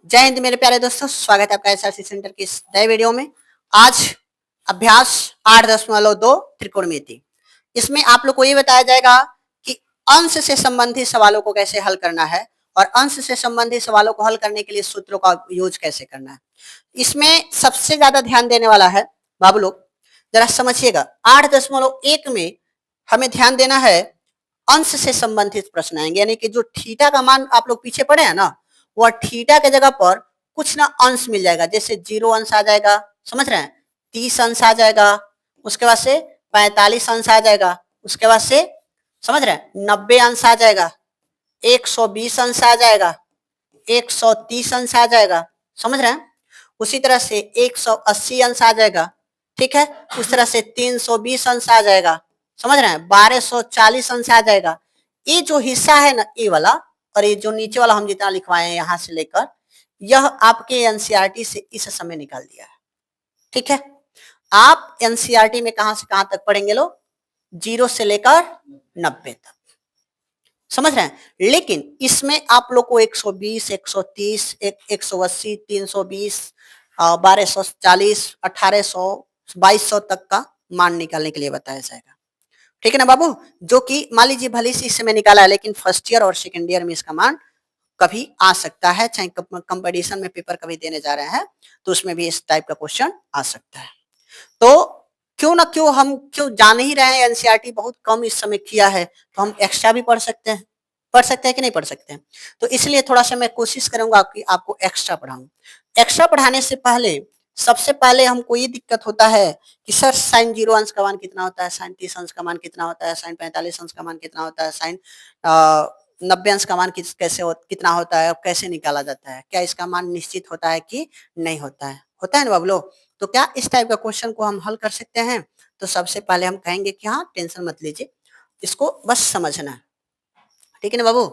जय हिंद मेरे प्यारे दोस्तों, स्वागत है आपका एसआरसी सेंटर की इस नए वीडियो में। आज अभ्यास 8.2 त्रिकोणमिति। इसमें आप लोग को ये बताया जाएगा कि अंश से संबंधित सवालों को कैसे हल करना है और अंश से संबंधित सवालों को हल करने के लिए सूत्रों का यूज कैसे करना है। इसमें सबसे ज्यादा ध्यान देने वाला है बाबू लोग, जरा समझिएगा। 8.1 में हमें ध्यान देना है, अंश से संबंधित प्रश्न आएंगे, यानी कि जो थीटा का मान आप लोग पीछे पढ़े हैं ना, वह थीटा के जगह पर कुछ ना अंश मिल जाएगा। जैसे 0 अंश आ जाएगा, समझ रहे हैं, 30 अंश आ जाएगा, उसके बाद से 45 अंश आ जाएगा, उसके बाद से समझ रहे हैं 90 अंश आ जाएगा, 120 अंश आ जाएगा, 130 अंश आ जाएगा, समझ रहे हैं। उसी तरह से 180 अंश आ जाएगा, ठीक है। उस तरह से 320 अंश आ जाएगा, समझ रहे हैं, 1240 अंश आ जाएगा। ये जो हिस्सा है ना, ये वाला, और ये जो नीचे वाला हम जितना लिखवाए हैं यहां से लेकर, यह आपके एनसीईआरटी से इस समय निकाल दिया है, ठीक है। आप एनसीईआरटी में कहां से कहां तक पढ़ेंगे लोग? 0 से लेकर 90 तक, समझ रहे हैं। लेकिन इसमें आप लोग को 120, 130, 180, 320, 1240, 1800, 2200 तक का मान निकालने के लिए बताया जाएगा, ठीक है ना बाबू। जो कि मान लीजिए भले से इस समय निकाला है, लेकिन फर्स्ट ईयर और सेकेंड ईयर में इसका मान कभी आ सकता है, चाहे कंपटीशन में पेपर कभी देने जा रहे हैं तो उसमें भी इस टाइप का क्वेश्चन आ सकता है। तो क्यों ना क्यों, हम क्यों जान ही रहे हैं एनसीईआरटी बहुत कम इस समय किया है, तो हम एक्स्ट्रा भी पढ़ सकते हैं। पढ़ सकते हैं कि नहीं पढ़ सकते हैं? तो इसलिए थोड़ा सा मैं कोशिश करूंगा कि आपको एक्स्ट्रा पढ़ाऊं। एक्स्ट्रा पढ़ाने से पहले सबसे पहले हमको ये दिक्कत होता है कि सर साइन 0 अंश का मान कितना होता है, साइन 30 अंश का मान कितना होता है, साइन 45 अंश का मान कितना होता है, साइन 90 अंश का मान कितना होता है और कैसे निकाला जाता है, क्या इसका मान निश्चित होता है कि नहीं होता है? होता है ना बाबू लोग। तो क्या इस टाइप का क्वेश्चन को हम हल कर सकते हैं? तो सबसे पहले हम कहेंगे कि हाँ, टेंशन मत लीजिए, इसको बस समझना है, ठीक है ना बाबू।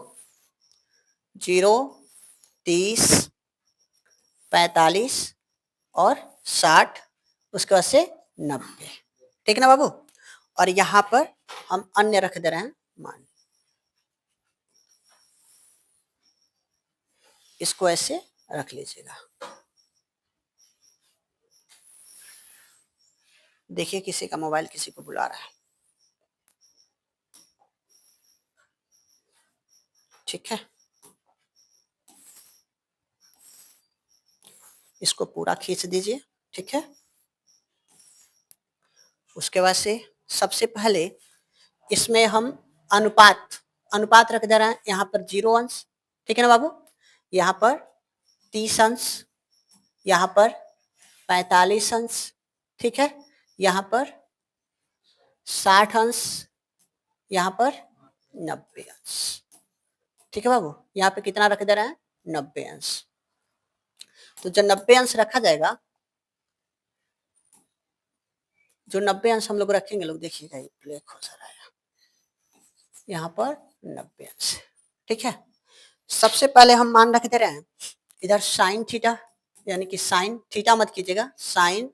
0, 30, 45 और 60, उसके बाद से 90, ठीक है ना बाबू। और यहां पर हम अन्य रख दे रहे हैं मान, इसको ऐसे रख लीजिएगा। देखिए किसी का मोबाइल किसी को बुला रहा है, ठीक है। इसको पूरा खींच दीजिए, ठीक है। उसके बाद से सबसे पहले इसमें हम अनुपात अनुपात रख दे रहे हैं। यहाँ पर 0 अंश, ठीक है ना बाबू, यहाँ पर 30 अंश, यहाँ पर 45 अंश, ठीक है, यहाँ पर 60 अंश, यहाँ पर 90 अंश, ठीक है बाबू। यहाँ पे कितना रख दे रहे हैं? 90 अंश। तो जब 90 अंश रखा जाएगा, जो 90 अंश हम लोग रखेंगे, लोग देखिएगा ये ब्लैक हो जा रहा है, यहाँ पर 90 अंश, ठीक है। सबसे पहले हम मान रख दे रहे हैं इधर साइन थीटा, यानी कि साइन थीटा मत कीजिएगा, साइन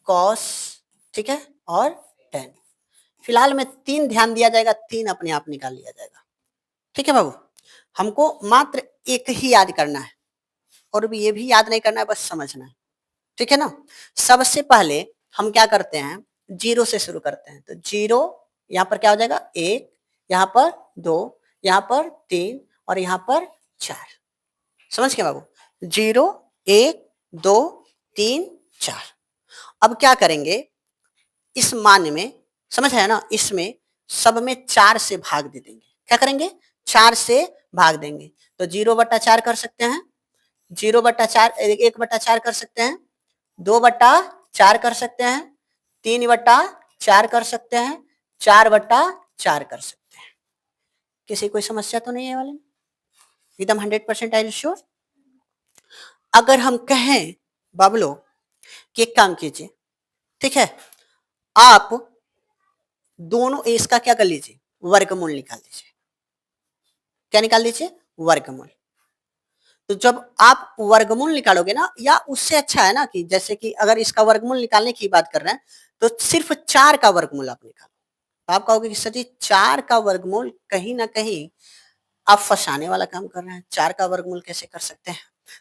कॉस, ठीक है, और टेन। फिलहाल में 3 ध्यान दिया जाएगा, 3 अपने आप निकाल लिया जाएगा, ठीक है बाबू। हमको मात्र एक ही याद करना है, और भी ये भी याद नहीं करना है, बस समझना है, ठीक है ना। सबसे पहले हम क्या करते हैं, 0 से शुरू करते हैं। तो 0, यहाँ पर क्या हो जाएगा 1, यहाँ पर 2, यहाँ पर 3 और यहाँ पर 4, समझ के बाबू। 0, 1, 2, 3, 4। अब क्या करेंगे, इस मान में, समझ है ना, इसमें सब में 4 से भाग दे देंगे। क्या करेंगे? 4 से भाग देंगे। तो 0/4 कर सकते हैं, 0/4 1/4 कर सकते हैं, 2/4 कर सकते हैं, 3/4 कर सकते हैं, 4/4 कर सकते हैं। किसी कोई समस्या तो नहीं है वाले में? एकदम 100% आई श्योर। अगर हम कहें बाबलो कि एक काम कीजिए, ठीक है, आप दोनों इसका क्या कर लीजिए, वर्गमूल निकाल लीजिए। क्या निकाल लीजिए? वर्गमूल। तो जब आप वर्गमूल निकालोगे ना, या उससे अच्छा है ना कि जैसे कि अगर इसका वर्गमूल निकालने की बात कर रहे हैं, तो सिर्फ 4 का वर्गमूल आप निकालो। तो आप कहोगे कि सर जी 4 का वर्गमूल कहीं ना कहीं आप फंसाने वाला काम कर रहे हैं, 4 का वर्गमूल कैसे कर सकते हैं?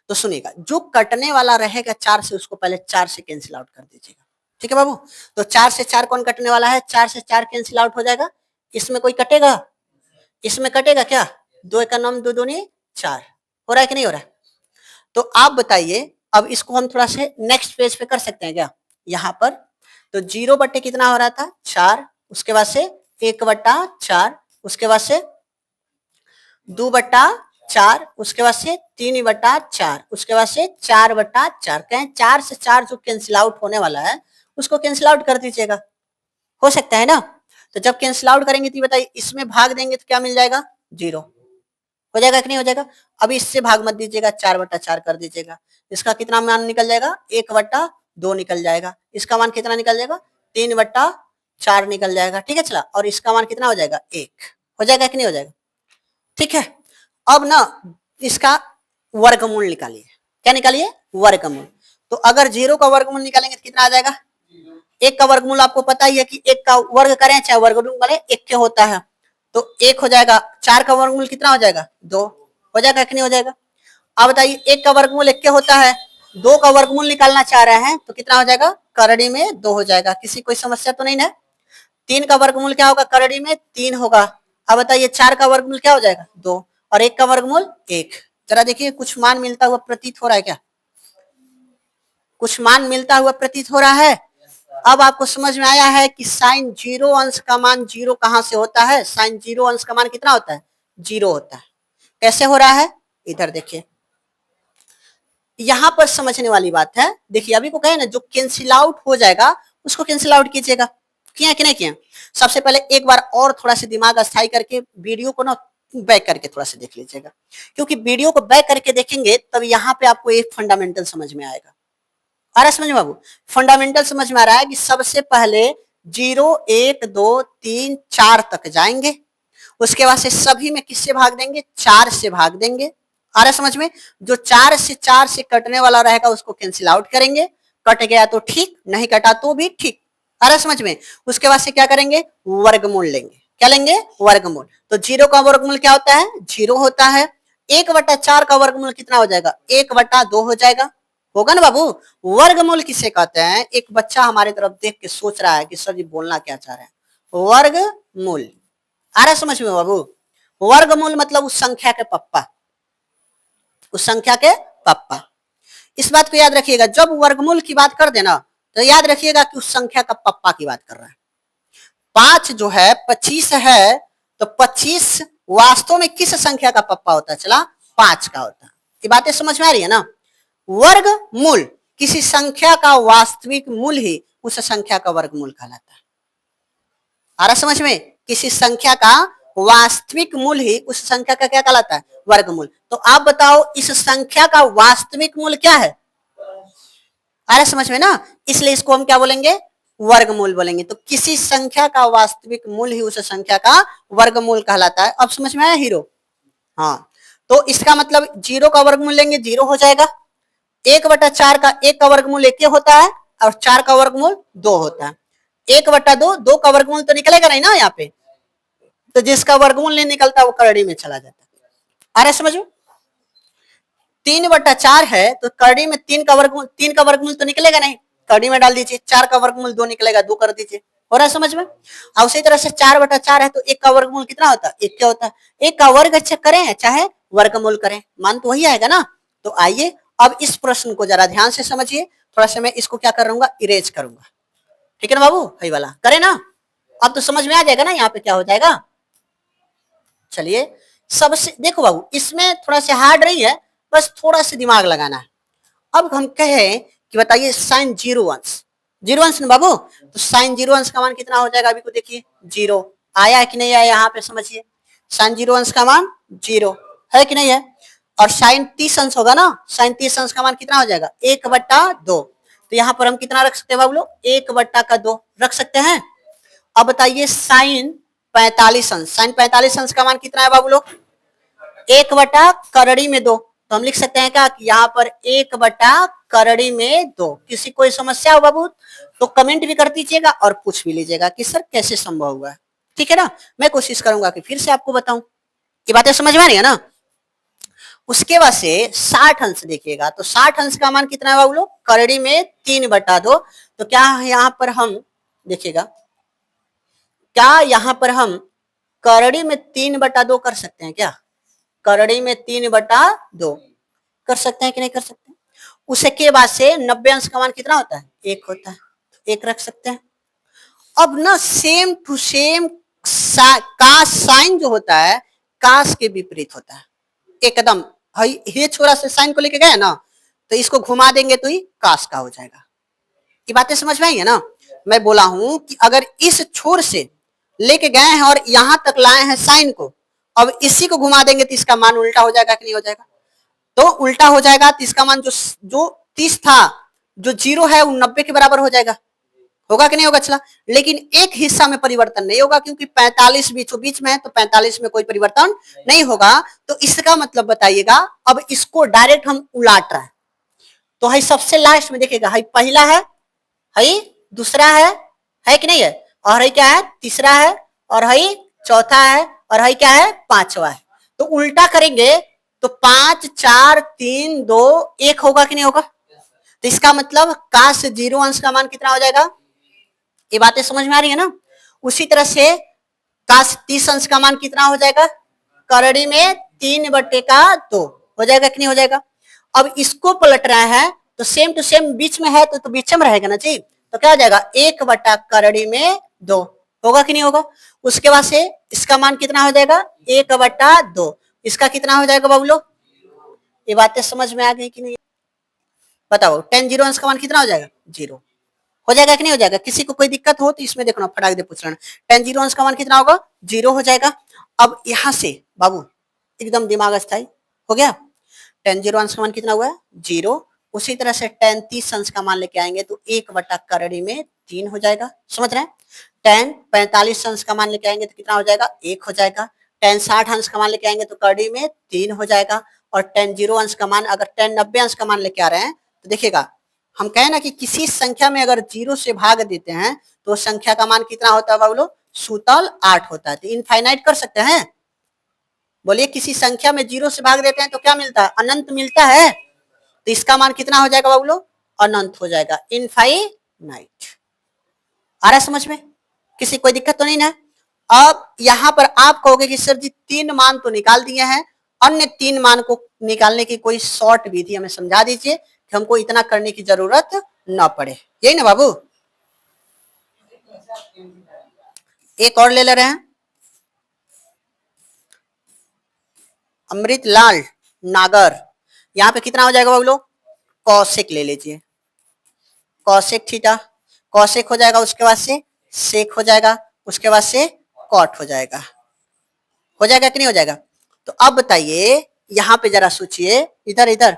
तो सुनिएगा, जो कटने वाला रहेगा 4 से उसको पहले 4 से कैंसिल आउट कर दीजिएगा। ठीक है बाबू, तो 4 से 4 कौन कटने वाला है, 4 से 4 कैंसिल आउट हो जाएगा। इसमें कोई कटेगा, इसमें कटेगा क्या, 2 का नाम 2 दूनी 4, हो रहा है कि नहीं हो रहा है। तो आप बताइए, अब इसको हम थोड़ा से नेक्स्ट पेज पे कर सकते हैं क्या, यहाँ पर तो 0 बटे कितना हो रहा था 4, उसके बाद से 1 बटा 4, उसके बाद से 2 बटा 4, उसके बाद से 3 बटा 4, उसके बाद से 4 बटा 4। कहें 4 से 4 जो कैंसिल आउट होने वाला है उसको कैंसिल आउट कर दीजिएगा, हो सकता है ना। तो जब कैंसिल आउट करेंगे तो बताइए, इसमें भाग देंगे तो क्या मिल जाएगा 0, हो जाएगा कि नहीं हो जाएगा। अभी इससे भाग मत दीजिएगा, 4 बटा 4 कर दीजिएगा, इसका कितना मान निकल जाएगा 1 बटा 2 निकल जाएगा, इसका मान कितना निकल जाएगा 3 बटा 4 निकल जाएगा। ठीक है चला, और इसका मान कितना हो जाएगा 1, हो जाएगा कि नहीं हो जाएगा। ठीक है, अब ना इसका वर्गमूल निकालिए, क्या निकालिए वर्गमूल। तो अगर 0 का वर्गमूल निकालेंगे तो कितना आ जाएगा, 1 का वर्गमूल आपको पता ही है कि 1 का वर्ग करें चाहे वर्गमूल करें 1 के होता है, तो 1 हो जाएगा। 4 का वर्गमूल कितना हो जाएगा 2, हो जाएगा कि नहीं हो जाएगा। अब बताइए 1 का वर्गमूल 1 के होता है, 2 का वर्गमूल निकालना चाह रहे हैं तो कितना हो जाएगा, करड़ी में 2 हो जाएगा, किसी कोई समस्या तो नहीं ना। 3 का वर्गमूल क्या होगा, करड़ी में 3 होगा। अब बताइए 4 का वर्गमूल क्या हो जाएगा 2, और 1 का वर्गमूल 1। जरा देखिए कुछ मान मिलता हुआ प्रतीत हो रहा है क्या, कुछ मान मिलता हुआ प्रतीत हो रहा है। अब आपको समझ में आया है कि साइन 0 अंश का मान 0 कहां से होता है, साइन 0 अंश का मान कितना होता है 0 होता है। कैसे हो रहा है, इधर देखिए, यहां पर समझने वाली बात है। देखिए अभी को कहे ना, जो कैंसिल आउट हो जाएगा उसको कैंसिल आउट कीजिएगा, किया कि नहीं किया। सबसे पहले एक बार और थोड़ा सा दिमाग अस्थायी करके वीडियो को ना बैक करके थोड़ा सा देख लीजिएगा, क्योंकि वीडियो को बैक करके देखेंगे तब यहाँ पे आपको एक फंडामेंटल समझ में आएगा। आ रहा समझ में बाबू, फंडामेंटल समझ में आ रहा है कि सबसे पहले 0 1 2 3 4 तक जाएंगे, उसके बाद से सभी में किससे भाग देंगे 4 से भाग देंगे। आ रहा समझ में, जो 4 से कटने वाला रहेगा उसको कैंसिल आउट करेंगे, कट गया तो ठीक, नहीं कटा तो भी ठीक। आ रहा समझ में, उसके बाद से क्या करेंगे वर्गमूल लेंगे, क्या लेंगे वर्गमूल। तो 0 का वर्गमूल क्या होता है 0 होता है। 1 बटा 4 का वर्गमूल कितना हो जाएगा 1 बटा 2 हो जाएगा, होगा ना बाबू। वर्गमूल किसे कहते हैं, एक बच्चा हमारे तरफ देख के सोच रहा है कि सर जी बोलना क्या चाह रहे हैं, वर्गमूल। आ रहा समझ में बाबू, वर्गमूल मतलब उस संख्या के पप्पा, उस संख्या के पप्पा। इस बात को याद रखिएगा, जब वर्गमूल की बात कर देना तो याद रखिएगा कि उस संख्या का पप्पा की बात कर रहा है। 5 जो है 25 है, तो 25 वास्तव में किस संख्या का पप्पा होता है, चला 5 का होता है। ये बातें समझ में आ रही है ना। वर्गमूल किसी संख्या का वास्तविक मूल ही उस संख्या का वर्गमूल कहलाता है। आ रहा समझ में, किसी संख्या का वास्तविक मूल ही उस संख्या का क्या कहलाता है वर्गमूल। तो आप बताओ इस संख्या का वास्तविक मूल क्या है, आ रहा समझ में ना, इसलिए इसको हम क्या बोलेंगे वर्गमूल बोलेंगे। तो किसी संख्या का वास्तविक मूल ही उस संख्या का वर्गमूल कहलाता है। अब समझ में आया हीरो, हाँ। तो इसका मतलब 0 का वर्गमूल लेंगे 0 हो जाएगा, 1 बटा 4 का 1 का वर्गमूल 1 होता है, और 4 का वर्गमूल 2 होता है। 1 बटा 2 2 का वर्गमूल तो निकलेगा नहीं ना यहाँ पे, तो जिसका वर्गमूल नहीं निकलता वो करड़ी में चला जाता है। आ रहा समझो, 3 बटा 4 है तो करड़ी में 3 का वर्गमूल तो निकलेगा नहीं, करड़ी में डाल दीजिए। 4 का वर्गमूल 2 निकलेगा, 2 कर दीजिए, हो रहा है समझ में। और उसी तरह से 4 बटा 4 है तो 1 का वर्गमूल कितना होता है 1 क्या होता है। 1 का वर्ग अच्छा करें चाहे वर्गमूल करें, मान तो वही आएगा ना। तो आइए अब इस प्रश्न को जरा ध्यान से समझिए, थोड़ा सा मैं इसको क्या करूंगा इरेज करूंगा, ठीक है ना बाबू, वही वाला करें ना। अब तो समझ में आ जाएगा ना यहाँ पे क्या हो जाएगा। चलिए सबसे देखो बाबू, इसमें थोड़ा सा हार्ड रही है, बस थोड़ा सा दिमाग लगाना है। अब हम कहें कि बताइए साइन 0 अंश, 0 अंश ना बाबू, तो साइन 0 अंश का मान कितना हो जाएगा, अभी को देखिए 0 आया है कि नहीं आया, यहाँ पे समझिए साइन 0 अंश का मान 0 है कि नहीं है। और साइन 30 अंश होगा ना, साइन 30 अंश का मान कितना हो जाएगा 1 बटा 2। तो यहाँ पर हम कितना रख सकते हैं बाबू लोग 1 बटा का 2 रख सकते हैं। अब बताइए साइन 45 अंश, साइन 45 अंश का मान कितना है बाबू लोग 1 बटा करड़ी में 2। तो हम लिख सकते हैं क्या कि यहाँ पर 1 बटा करड़ी में 2। किसी कोई समस्या हो बाबू तो कमेंट भी कर दीजिएगा और पूछ भी लीजिएगा कि सर कैसे संभव हुआ है, ठीक है ना। मैं कोशिश करूंगा कि फिर से आपको बताऊं, ये बातें समझ में आ रही है ना। उसके बाद से 60 अंश देखिएगा, तो 60 अंश का मान कितना है बाबू लोग, करड़ी में 3/2। तो क्या यहाँ पर हम देखिएगा, क्या यहाँ पर हम करड़ी में 3/2 कर सकते हैं क्या? करड़ी में 3/2 कर सकते हैं कि नहीं कर सकते? उसके बाद से 90 अंश का मान कितना होता है, 1 होता है, एक रख सकते हैं। अब ना सेम टू सेम का साइन जो होता है काश के विपरीत होता है एकदम। ये छोरा से साइन को लेके गए ना, तो इसको घुमा देंगे तो ही काश का हो जाएगा। ये बातें समझ में आई है ना? मैं बोला हूं कि अगर इस छोर से लेके गए हैं और यहां तक लाए हैं साइन को, अब इसी को घुमा देंगे तो इसका मान उल्टा हो जाएगा कि नहीं हो जाएगा? तो उल्टा हो जाएगा, तो इसका मान जो 30 था, जो 0 है वो 90 के बराबर हो जाएगा। होगा कि नहीं होगा? चला, लेकिन एक हिस्सा में परिवर्तन नहीं होगा क्योंकि 45 बीचों बीच में है, तो 45 में कोई परिवर्तन नहीं होगा। तो इसका मतलब बताइएगा, अब इसको डायरेक्ट हम उलाट रहे हैं, तो है सबसे लास्ट में देखिएगा, है पहला है दूसरा है कि नहीं है, और है क्या है, तीसरा है, और है चौथा है, और है क्या है, पांचवा है। तो उल्टा करेंगे तो 5 4 3 2 1 होगा कि नहीं होगा? तो इसका मतलब का से 0 अंश का मान कितना हो जाएगा? ये बातें समझ में आ रही है ना? उसी तरह से का से 30 अंश का मान कितना हो जाएगा? करड़ी में 3/2 हो जाएगा कि नहीं हो जाएगा? अब इसको पलट रहा है तो सेम टू सेम बीच में है, तो बीच में रहेगा ना जी। तो क्या हो जाएगा, 1/करड़ी में 2 होगा कि नहीं होगा? उसके बाद से इसका मान कितना हो जाएगा, 1/2। इसका कितना हो जाएगा बाबू लोग? ये बातें समझ में आ गई कि नहीं? बताओ, 10 0 अंश का मान कितना हो जाएगा, 0 हो जाएगा कि नहीं हो जाएगा? किसी को कोई दिक्कत हो तो इसमें देखना, फटाक दे पूछ लेना। 10 0 अंश का मान कितना होगा, 0 हो जाएगा। अब यहां से बाबू एकदम दिमाग स्थायी हो गया। 10 0 अंश का मान कितना हुआ है, 0। उसी तरह से 10 30 अंश का मान लेके आएंगे तो 1/करड़ी में 3 हो जाएगा। समझ रहे हैं? 10 45 अंश का मान लेके आएंगे तो कितना हो जाएगा, 1 हो जाएगा। 10 60 अंश का मान लेके आएंगे तो करड़ी में 3 हो जाएगा। और 10 0 अंश का मान, अगर 10 90 अंश का मान लेके आ रहे हैं तो देखिएगा, हम कहें ना कि किसी संख्या में अगर 0 से भाग देते हैं तो संख्या का मान कितना होता है बाबू? सूतल 8 होता है। तो इनफाइनाइट कर सकते हैं। बोलिए, किसी संख्या में 0 से भाग देते हैं तो क्या मिलता है, अनंत मिलता है। तो इसका मान कितना हो जाएगा बाबू? अनंत हो जाएगा, इनफाइनाइट। आ रहा है समझ में? किसी कोई दिक्कत तो नहीं ना? अब यहां पर आप कहोगे कि सर जी 3 मान तो निकाल दिए हैं, अन्य 3 मान को निकालने की कोई शॉर्ट विधि हमें समझा दीजिए कि हमको इतना करने की जरूरत ना पड़े। यही ना बाबू? एक और ले ले रहे हैं, अमृतलाल नागर। यहाँ पे कितना हो जाएगा बाबू लोग, कौशिक ले लीजिए, कौशिक थीटा, कौशिक हो जाएगा। उसके बाद से सेक हो जाएगा, उसके बाद से कॉट हो जाएगा। हो जाएगा कि नहीं हो जाएगा? तो अब बताइए, यहाँ पे जरा सोचिए, इधर इधर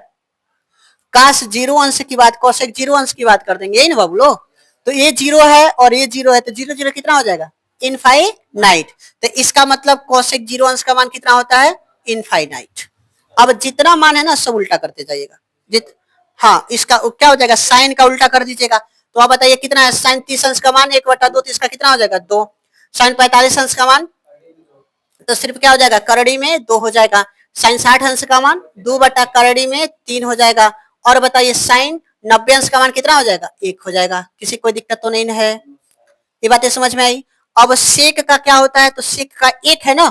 काश 0 अंश की बात, कौशिक 0 अंश की बात कर देंगे, यही ना बाबू लोग? तो ये 0 है और ये 0 है, तो 0 0 कितना हो जाएगा, इनफाइनाइट। तो इसका मतलब कौशिक 0 अंश का मान कितना होता है, इनफाइनाइट। अब जितना मान है ना सब उल्टा करते जाइएगा। हाँ, इसका क्या हो जाएगा, साइन का उल्टा कर दीजिएगा। तो आप बताइए कितना है, साइन 30 अंश का मान 1/2, तो इसका कितना हो जाएगा, 2। साइन 45 अंश का मान तो सिर्फ क्या हो जाएगा, करड़ी में 2 हो जाएगा। साइन 60 अंश का मान 2/करड़ी में 3 हो जाएगा। और बताइए साइन 90 अंश का मान कितना हो जाएगा, 1 हो जाएगा। किसी कोई दिक्कत तो नहीं है? ये बातें समझ में आई? अब सेक का क्या होता है, तो सेक का 1 है ना,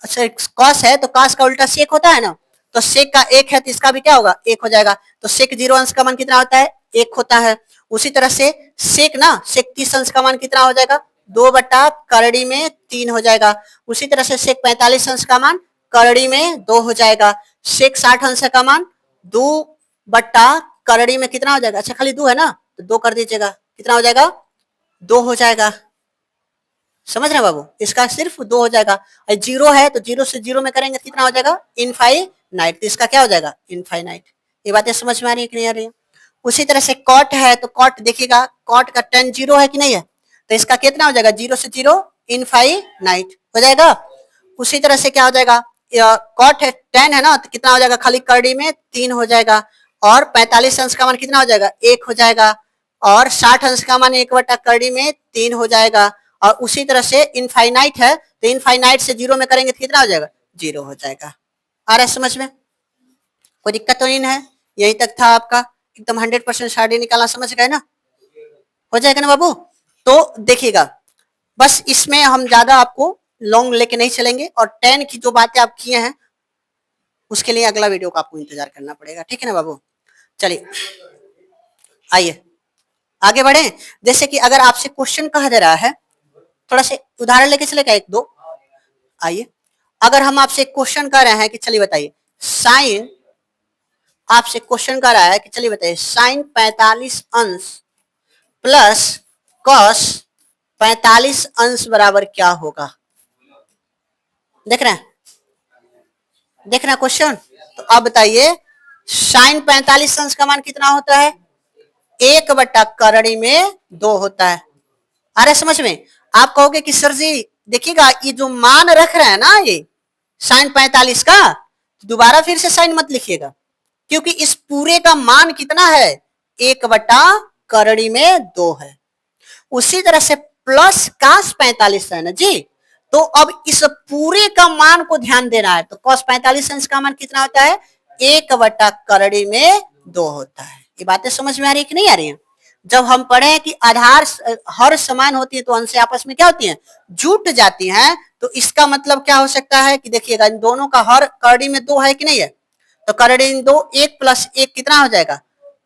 अच्छा कॉस है तो कॉस का उल्टा सेक होता है ना, तो सेक का 1 है तो इसका भी क्या होगा, 1 हो जाएगा। तो सेक 0 अंश का मान कितना होता है, 1 होता है। उसी तरह से सेक ना, सेक 30 अंश का मान कितना हो जाएगा, 2/करड़ी में 3 हो जाएगा। उसी तरह से सेक 45 अंश का मान करड़ी में 2 हो जाएगा। सेक 60 अंश का मान 2/करड़ी में कितना हो जाएगा, अच्छा खाली 2 है ना, तो 2 कर दीजिएगा, कितना हो जाएगा, 2 हो जाएगा। समझ रहे हैं बाबू? इसका सिर्फ 2 हो जाएगा। 0 है तो 0 से 0 में करेंगे तो कितना हो जाएगा, इनफाइनाइट। तो इसका क्या हो जाएगा, इनफाइनाइट। ये बातें समझ में आ रही है कि नहीं आ रही है? उसी तरह से कॉट है तो कॉट देखिएगा, कॉट का 10 0 है कि नहीं है, तो इसका कितना हो जाएगा, 0 से 0 इनफाइनाइट हो जाएगा। उसी तरह से क्या हो जाएगा, कॉट है 10 है ना, तो कितना हो जाएगा, खाली करड़ी में 3 हो जाएगा। और 45 अंश का मान कितना हो जाएगा, 1 हो जाएगा। और 60 अंश का मान 1/करड़ी में 3 हो जाएगा। और उसी तरह से इनफाइनाइट है तो इनफाइनाइट से 0 में करेंगे तो कितना हो जाएगा, 0 हो जाएगा। आ रहा है समझ में? कोई दिक्कत तो नहीं है? यहीं तक था आपका, एकदम 100% शादी निकालना समझ गए ना? हो जाएगा ना बाबू? तो देखिएगा, बस इसमें हम ज्यादा आपको लॉन्ग लेके नहीं चलेंगे, और 10 की जो बातें आप किए हैं उसके लिए अगला वीडियो का आपको इंतजार करना पड़ेगा, ठीक है ना बाबू? चलिए आइए आगे बढ़े। जैसे कि अगर आपसे क्वेश्चन कहा जा रहा है, थोड़ा से उदाहरण लेके चलेगा एक दो। आइए, अगर हम आपसे क्वेश्चन कर रहे हैं कि चलिए बताइए साइन, आपसे क्वेश्चन कर रहा है कि चलिए बताइए साइन 45 अंश प्लस कॉस 45 अंश बराबर क्या होगा? देख रहे हैं, देख रहे हैं क्वेश्चन? तो अब बताइए साइन 45 अंश का मान कितना होता है? 1/करड़ी में 2 होता है। आ रहा है समझ में? आप कहोगे कि सर जी देखिएगा, ये जो मान रख रहे हैं ना, ये साइन 45 का, दोबारा फिर से साइन मत लिखिएगा, क्योंकि इस पूरे का मान कितना है? 1/करड़ी में 2 है। उसी तरह से प्लस कास 45 है ना जी, तो अब इस पूरे का मान को ध्यान देना है। तो कॉस 45 अंश का मान कितना होता है? 1/करड़ी में 2 होता है। ये बातें समझ में आ रही है कि नहीं आ रही है? जब हम पढ़े कि आधार हर समान होती है तो अंश आपस में क्या होती है? जुट जाती हैं। तो इसका मतलब क्या हो सकता है कि देखिएगा, इन दोनों का हर करड़ी में 2 है कि नहीं है? तो करड़ी में 2, 1 प्लस 1 कितना हो जाएगा?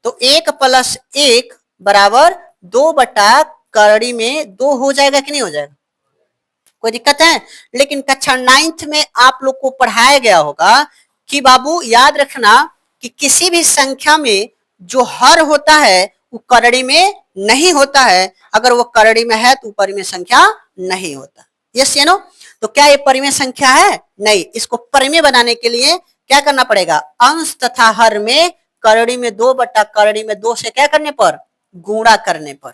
तो 1 प्लस 1 बराबर 2/करड़ी में 2 हो जाएगा कि नहीं हो जाएगा? कोई दिक्कत है? लेकिन कक्षा 9th में आप लोग को पढ़ाया गया होगा कि बाबू याद रखना कि किसी भी संख्या में जो हर होता है वो करड़ी में नहीं होता है, अगर वो करड़ी में है तो परिमेय संख्या नहीं होता। यस या नो? तो क्या ये परिमेय संख्या है? नहीं। इसको परिमेय बनाने के लिए क्या करना पड़ेगा? अंश तथा हर में करड़ी में 2/करड़ी में 2 से क्या करने पर? गुणा करने पर। आ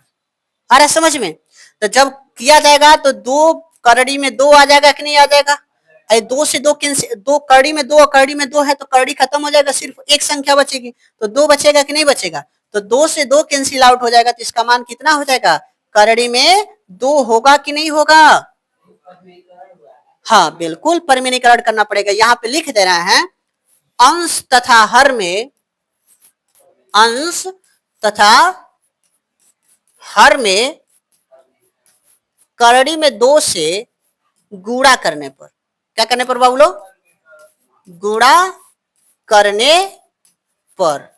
रहा है समझ में? तो जब किया जाएगा तो 2 करड़ी में 2 आ जाएगा कि नहीं आ जाएगा? 2 से 2 कैंसिल, 2 करड़ी में 2 और करड़ी में 2 है तो करड़ी खत्म हो जाएगा, सिर्फ एक संख्या बचेगी, तो 2 बचेगा कि नहीं बचेगा? तो 2 से 2 कैंसिल आउट हो जाएगा, तो इसका मान कितना हो जाएगा? करड़ी में 2 होगा कि नहीं होगा? हाँ बिल्कुल, परिमेयीकरण करना पड़ेगा। यहाँ पे लिख दे रहे हैं अंश तथा हर में, अंश तथा हर में करड़ी में 2 से गुणा करने पर, क्या करने पर बाबू लोग? गुणा करने पर,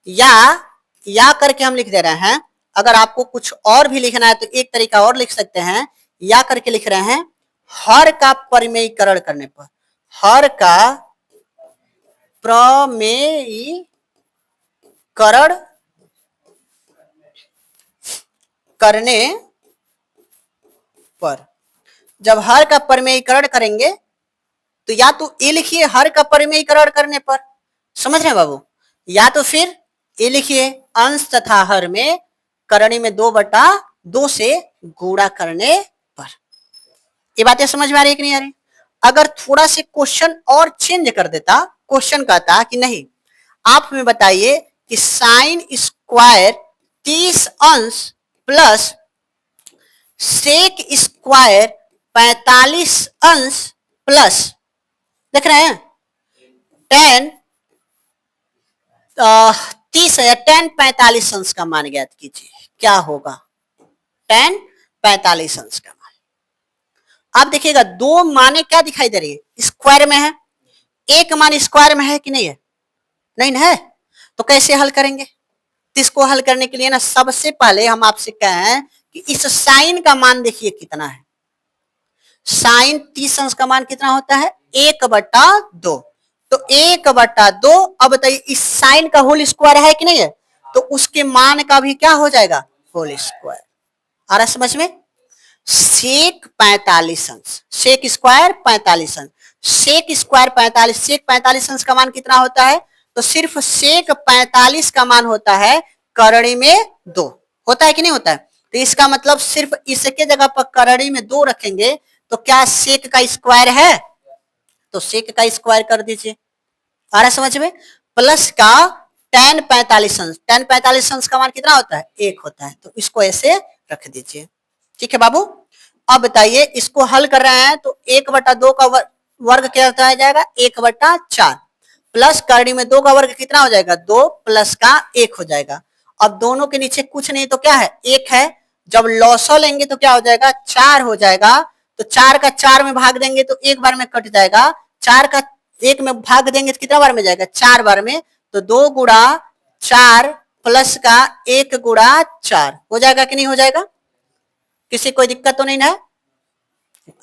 या करके हम लिख दे रहे हैं। अगर आपको कुछ और भी लिखना है तो एक तरीका और लिख सकते हैं, या करके लिख रहे हैं हर का परिमेयीकरण करने पर, हर का प्रमेयीकरण करने पर। जब हर का परिमेयीकरण करेंगे तो या तो ए लिखिए हर का परिमेयीकरण करने पर, समझ रहे हैं बाबू, या तो फिर ए लिखिए अंश तथा हर में करणी में 2/2 से गुणा करने पर। ये बातें समझ में आ रही है कि नहीं आ रही? अगर थोड़ा से क्वेश्चन और चेंज कर देता, क्वेश्चन कहता कि नहीं आप हमें बताइए कि साइन स्क्वायर 30 अंश प्लस सेक स्क्वायर 45 अंश प्लस, देख रहे हैं 10 30 है, 10 45 अंश का मान ज्ञात कीजिए, क्या होगा? 10 45 अंश का मान। आप देखिएगा दो माने क्या दिखाई दे रही है? स्क्वायर में है, एक मान स्क्वायर में है कि नहीं है? नहीं है। तो कैसे हल करेंगे? तो इसको हल करने के लिए ना सबसे पहले हम आपसे कहें कि इस साइन का मान देखिए कितना है। साइन 30 अंश का मान कितना होता है? 1/2। तो 1/2, अब बताइए इस साइन का होल स्क्वायर है कि नहीं है? तो उसके मान का भी क्या हो जाएगा? Whole square. आ रहा समझ में? सेक 45 अंश, सेक स्क्वायर 45 अंश, सेक स्क्वायर 45, सेक 45 अंश का मान कितना होता है? तो सिर्फ सेक 45 का मान होता है करणी में 2, होता है कि नहीं होता है? तो इसका मतलब सिर्फ इसके जगह पर करणी में 2 रखेंगे तो क्या सेक का स्क्वायर है? तो सेक का स्क्वायर कर दीजिए। आ रहा समझ में? प्लस का tan 45 अंश, tan 45 अंश का मान कितना होता है? 1 होता है, तो इसको ऐसे रख दीजिए। ठीक है बाबू? अब बताइए इसको हल कर रहे हैं तो 1/2 का वर्ग क्या होता है जाएगा? 1/4 प्लस करड़ी में 2 का वर्ग कितना हो जाएगा, 2 प्लस का 1 हो जाएगा। अब दोनों के नीचे कुछ नहीं तो क्या है, 1 है। जब लॉसो लेंगे तो क्या हो जाएगा, 4 हो जाएगा। तो 4 का 4 में भाग देंगे तो एक बार में कट जाएगा। 4 का 1 में भाग देंगे तो कितना बार में जाएगा, 4 बार में। तो 2 गुणा 4 प्लस का 1 गुणा 4 हो जाएगा कि नहीं हो जाएगा, किसी कोई दिक्कत तो नहीं ना।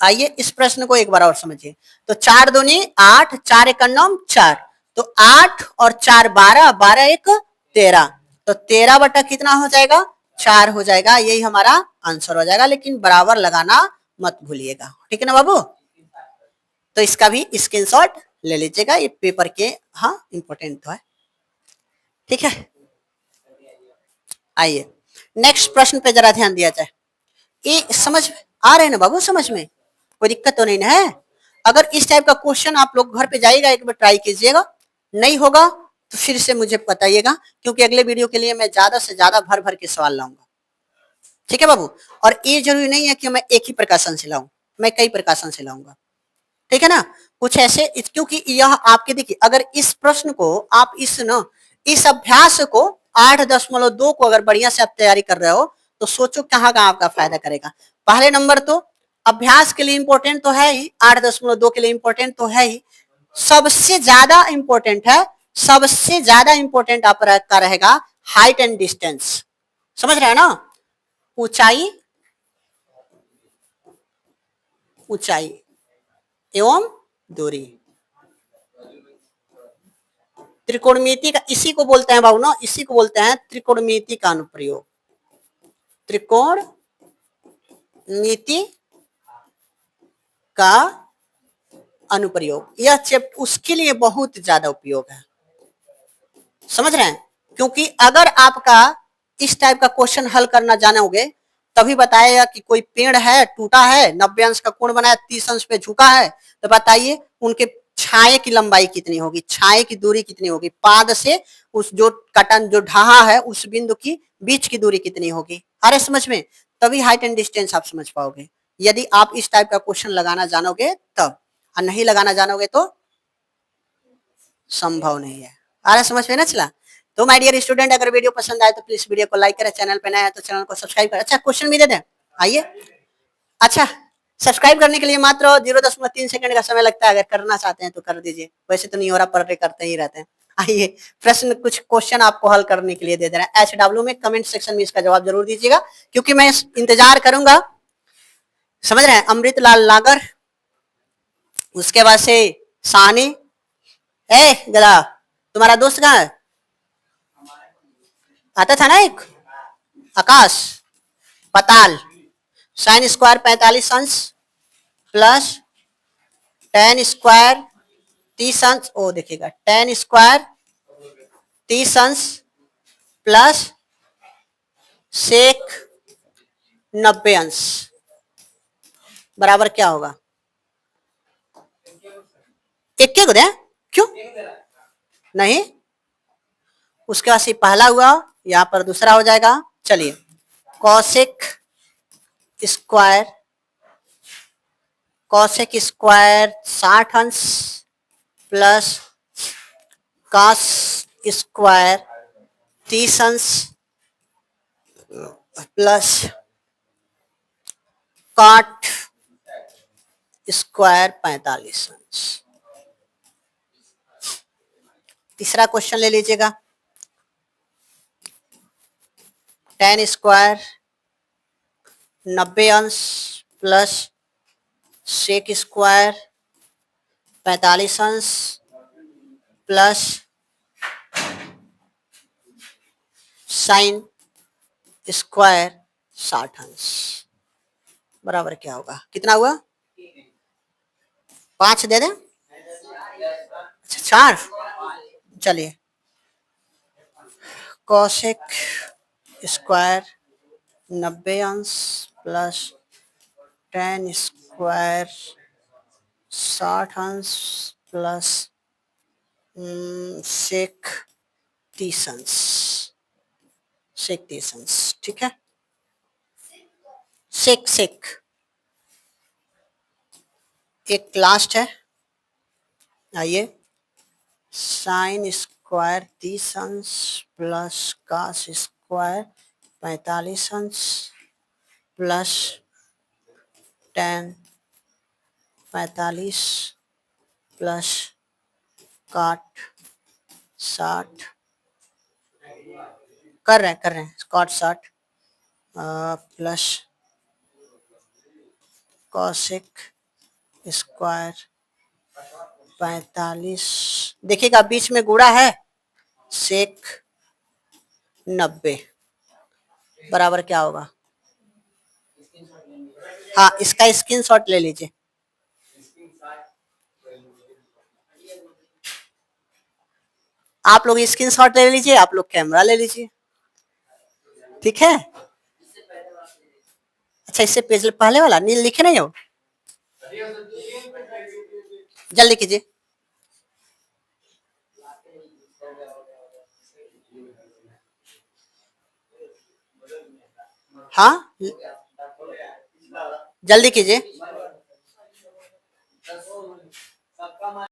आइए इस प्रश्न को एक बार और समझिए। तो 4 दूनी 8, 4 एक 9 4, तो 8 और 4 12, 12 एक 13, तो 13 बटा कितना हो जाएगा, 4 हो जाएगा। यही हमारा आंसर हो जाएगा, लेकिन बराबर लगाना मत भूलिएगा, ठीक है ना बाबू। तो इसका भी स्क्रीनशॉट ले लीजिएगा, ये पेपर के हाँ इंपॉर्टेंट तो है, ठीक है। आइए नेक्स्ट प्रश्न पे जरा ध्यान दिया जाए। ये समझ आ रहे हैं ना बाबू, समझ में कोई दिक्कत तो नहीं ना है। अगर इस टाइप का क्वेश्चन आप लोग घर पे जाइएगा, एक बार ट्राई कीजिएगा, नहीं होगा तो फिर से मुझे बताइएगा, क्योंकि अगले वीडियो के लिए मैं ज्यादा से ज्यादा भर भर के सवाल लाऊंगा, ठीक है बाबू। और ये जरूरी नहीं है कि मैं एक ही प्रकाशन से लाऊं, मैं कई प्रकाशन से लाऊंगा, ठीक है ना। कुछ ऐसे, क्योंकि यह आपके देखिए, अगर इस प्रश्न को आप इस अभ्यास को 8.2 को अगर बढ़िया से आप तैयारी कर रहे हो तो सोचो कहाँ का आपका फायदा करेगा। पहले नंबर तो अभ्यास के लिए इंपॉर्टेंट तो है ही, 8.2 के लिए इंपॉर्टेंट तो है ही, सबसे ज्यादा इंपॉर्टेंट है, सबसे ज्यादा इंपॉर्टेंट आपका रहेगा हाइट एंड डिस्टेंस, समझ रहे हैं ना। ऊंचाई, ऊंचाई एवं दूरी, त्रिकोणमिति का इसी को बोलते हैं बाबू ना, इसी को बोलते हैं त्रिकोणमिति का अनुप्रयोग, त्रिकोणमिति का अनुप्रयोग। यह चैप्टर उसके लिए बहुत ज्यादा उपयोग है, समझ रहे हैं। क्योंकि अगर आपका इस टाइप का क्वेश्चन हल करना जानोगे, तभी बताएगा कि कोई पेड़ है टूटा है, 90 अंश का कोण बनाया, 30 अंश पे झुका है, तो बताइए उनके छाए की लंबाई कितनी होगी, छाए की दूरी कितनी होगी, पाद से उस जो कटन जो ढहा है उस बिंदु की बीच की दूरी कितनी होगी, आ रहे समझ में। तभी हाइट एंड डिस्टेंस आप समझ पाओगे, यदि आप इस टाइप का क्वेश्चन लगाना जानोगे तब, और नहीं लगाना जानोगे तो संभव नहीं है। आ रहा समझ में ना चला। तो माय डियर स्टूडेंट, अगर वीडियो पसंद आए तो प्लीज वीडियो को लाइक करें, चैनल पे नया है तो चैनल को सब्सक्राइब करें। अच्छा क्वेश्चन भी दे दें, आइए। अच्छा सब्सक्राइब करने के लिए मात्र 0.3 सेकंड का समय लगता है, अगर करना चाहते हैं तो कर दीजिए, वैसे तो नहीं हो रहा, पर करते ही रहते हैं। आइए प्रश्न, कुछ क्वेश्चन आपको हल करने के लिए दे दे रहे हैं, HW में कमेंट सेक्शन में इसका जवाब जरूर दीजिएगा, क्योंकि मैं इंतजार करूंगा, समझ रहे हैं। अमृतलाल नागर, उसके बाद से सानी, ए गदा तुम्हारा दोस्त कहाँ है, आता था ना एक आकाश, पताल, साइन स्क्वायर 45 अंश प्लस टेन स्क्वायर 30 अंश, ओ देखिएगा टेन स्क्वायर 30 अंश प्लस सेक 90 अंश बराबर क्या होगा, एक क्या दे क्यों नहीं, उसके बाद से पहला हुआ, यहां पर दूसरा हो जाएगा। चलिए कॉसेक स्क्वायर, कॉसेक स्क्वायर 60 अंश प्लस कॉस स्क्वायर 30 अंश प्लस कॉट स्क्वायर 45 अंश। तीसरा क्वेश्चन ले लीजिएगा, टेन स्क्वायर 90 अंश प्लस सेक स्क्वायर 45 अंश प्लस साइन स्क्वायर 60 अंश बराबर क्या होगा, कितना हुआ, 5 दे दें, अच्छा 4, चलिए कॉसेक स्क्वायर 90 अंश प्लस टेन स्क्वायर 60 अंश प्लस सेक 30 अंश, सेक 30 अंश, ठीक है। सेक सेक एक लास्ट है, आइए साइन स्क्वायर 30 अंश प्लस कॉस स्क्वायर 45 अंश प्लस टेन 45 प्लस काट 60 कर रहे हैं कॉट 60 प्लस कॉसेक स्क्वायर 45 देखिएगा बीच में गुणा है सेक 90 बराबर क्या होगा। हाँ इसका स्क्रीनशॉट ले लीजिए। आप लोग स्क्रीनशॉट ले लीजिए, आप लोग कैमरा ले लीजिए, ठीक है। अच्छा इससे पेज पहले वाला नील लिखे नहीं हो, जल्दी कीजिए। हाँ जल्दी कीजिए।